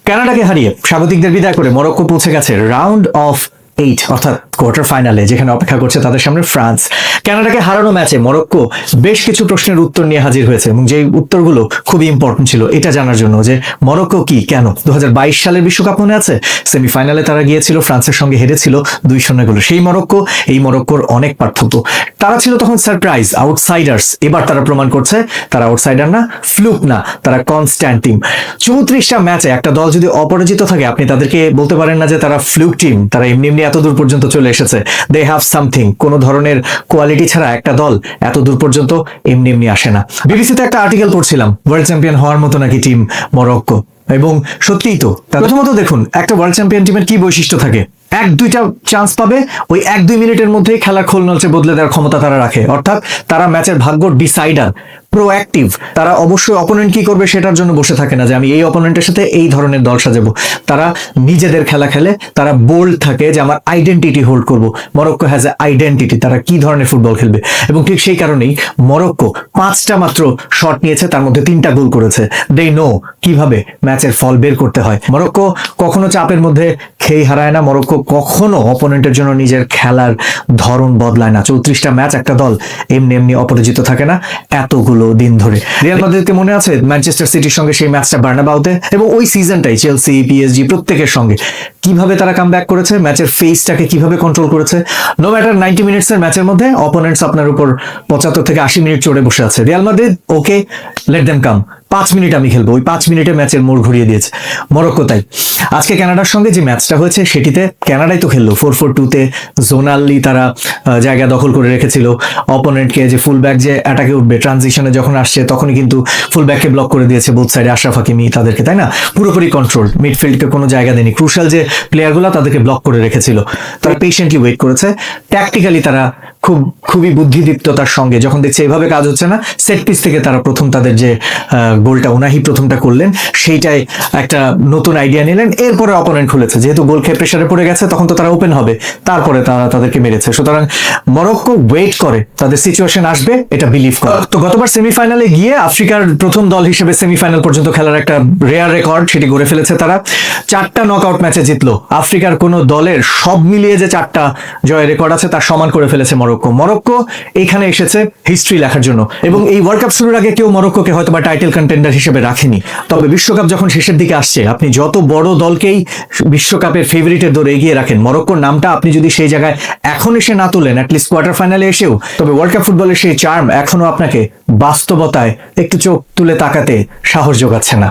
কানাডাকে হারিয়ে স্বাগতিকদের বিদায় করে মরক্কো পৌঁছে গেছে রাউন্ড অফ 8 অর্থাৎ কোয়ার্টার ফাইনালে, যেখানে অপেক্ষা করছে তাদের সামনে ফ্রান্স। কানাডাকে হারানো ম্যাচে মরক্কো বেশ কিছু প্রশ্নের উত্তর নিয়ে হাজির হয়েছে এবং যেই উত্তরগুলো খুবই ইম্পর্টেন্ট ছিল এটা জানার জন্য যে মরক্কো কি, কেন 2022 সালের বিশ্বকাপ মনে আছে, সেমিফাইনালে তারা গিয়েছিল, ফ্রান্সের সঙ্গে হেরেছিল 2-0 গোলে। সেই মরক্কো এই মরক্কোর অনেক পার্থক্য। তারা ছিল তখন সারপ্রাইজ, আউটসাইডার্স। এবার তারা প্রমাণ করছে তারা আউটসাইডার না, ফ্লুক না, তারা কনস্ট্যান্ট টিম। 34টা ম্যাচে একটা দল যদি অপরাজিত থাকে আপনি তাদেরকে বলতে পারেন না যে তারা ফ্লুক টিম, তারা এমনি এমনি এত দূর পর্যন্ত চলে এসেছে। They have something. কোন ধরনের কোয়ালিটি ছাড়া একটা দল এত দূর পর্যন্ত এমনি এমনি আসে না। বিবিসিতে একটা আর্টিকেল পড়ছিলাম, ওয়ার্ল্ড চ্যাম্পিয়ন হওয়ার মতো নাকি টিম মরক্কো, এবং সত্যিই তো। প্রথমত দেখুন, একটা ওয়ার্ল্ড চ্যাম্পিয়ন টিমের কি বৈশিষ্ট্য থাকে, 1-2টা চান্স পাবে, ওই 1-2 মিনিটের মধ্যেই খেলার খোল নলচে বদলে দেওয়ার ক্ষমতা তারা রাখে। অর্থাৎ তারা ম্যাচের ভাগ্য ডিসাইডার, প্রোঅ্যাক্টিভ। তারা অবশ্যই অপোনেন্ট কি করবে সেটার জন্য বসে থাকে না যে আমি এই অপোনেন্টের সাথে এই ধরনের দল সাজাবো। তারা নিজেদের খেলা খেলে, তারা বোল্ড থাকে যে আমার আইডেন্টিটি হোল্ড করব। মরক্কো হ্যাজ এ আইডেন্টিটি, তারা কি ধরনের ফুটবল খেলবে। এবং ঠিক সেই কারণেই মরক্কো 5টা মাত্র শট নিয়েছে, তার মধ্যে 3টা গোল করেছে। দে নো কিভাবে ম্যাচের ফল বের করতে হয়। মরক্কো কখনো চাপের মধ্যে খেই হারায় না, মরক্কো কখনো অপোনেন্টের জন্য নিজের খেলার ধরন বদলায় না। 34টা ম্যাচ একটা দল এমনি এমনি অপরাজিত থাকে না এতগুলো দিন ধরে। রিয়াল মাদ্রিদকে মনে আছে ম্যানচেস্টার সিটির সঙ্গে সেই ম্যাচটা বার্নাবাউতে, এবং ওই সিজনটাই চেলসি, পিএসজি প্রত্যেকের সঙ্গে কিভাবে তারা কামব্যাক করেছে, ম্যাচের ফেসটাকে কিভাবে কন্ট্রোল করেছে। নো ম্যাটার 90 মিনিটসের ম্যাচের মধ্যে অপোনেন্টস আপনার উপর 75 থেকে 80 মিনিট চড়ে বসে আছে। রিয়াল মাদ্রিদ ওকে, লেট দেম কাম, 5 মিনিট আমি খেলবো, ওই 5 মিনিটে ম্যাচের মোড় ঘুরিয়ে দিয়েছে মরক্কো। তাই আজকে কানাডার সঙ্গে যে ম্যাচটা হয়েছে সেটিতে কানাডাই তো খেললো 4-4-2-তে, জোনালি তারা জায়গা দখল করে রেখেছিল অপোনেন্টকে, যে ফুলব্যাক যে অ্যাটাকে উঠবে ট্রানজিশনে যখন আসছে তখনই কিন্তু ফুলব্যাককে ব্লক করে দিয়েছে বোথ সাইডে, আশরাফ হাকিমি তাদেরকে, তাই না, পুরোপুরি কন্ট্রোল, মিডফিল্ডকে কোনো জায়গা দেয়নি। ক্রুশাল যে প্লেয়ারগুলো তাদেরকে ব্লক করে রেখেছিল, তারা পেশেন্টলি ওয়েট করেছে। ট্যাকটিক্যালি তারা খুবই বুদ্ধিদীপ্ততার সঙ্গে যখন দেখছে এভাবে কাজ হচ্ছে না, সেট পিস থেকে তারা প্রথম তাদের যে গোলটা উনাহি প্রথমটা করলেন সেইটাই একটা নতুন আইডিয়া নিলেন। এরপরে অপোনেন্ট খুলেছে, যেহেতু গোল খেয়ে প্রেসারে পড়ে গেছে তখন তো তারা ওপেন হবে, তারপরে তারা তাদেরকে মেরেছে। সুতরাং মরক্কো ওয়েট করে, তাদের সিচুয়েশন আসবে এটা বিলিভ করে। তো গতবার সেমিফাইনালে গিয়ে আফ্রিকার প্রথম দল হিসেবে সেমিফাইনাল পর্যন্ত খেলার একটা রেয়ার রেকর্ড সেটি গড়ে ফেলেছে তারা। 4টা নকআউট ম্যাচে জিতলো। আফ্রিকার কোন দলের সব মিলিয়ে যে 4টা জয়ের রেকর্ড আছে তার সমান করে ফেলেছে মরক্কো। মরক্কো এখানে এসেছে হিস্ট্রি লেখার জন্য, এবং এই ওয়ার্ল্ড কাপ শুরুর আগে কেউ মরক্কোকে হয়তো বা টাইটেল কন্টেন্ডার হিসেবে রাখেনি। তবে বিশ্বকাপ যখন শেষের দিকে আসছে, আপনি যত বড় দলকেই বিশ্বকাপের ফেভারিটের দৌড়ে এগিয়ে রাখেন, মরক্কোর নামটা আপনি যদি সেই জায়গায় এখন এসে না তোলেন, অ্যাটলিস্ট কোয়ার্টার ফাইনালে এসেও, তবে ওয়ার্ল্ড কাপ ফুটবলের সেই চার্ম এখনো আপনাকে বাস্তবতায় একটু চোখ তুলে তাকাতে সাহস যোগাচ্ছে না।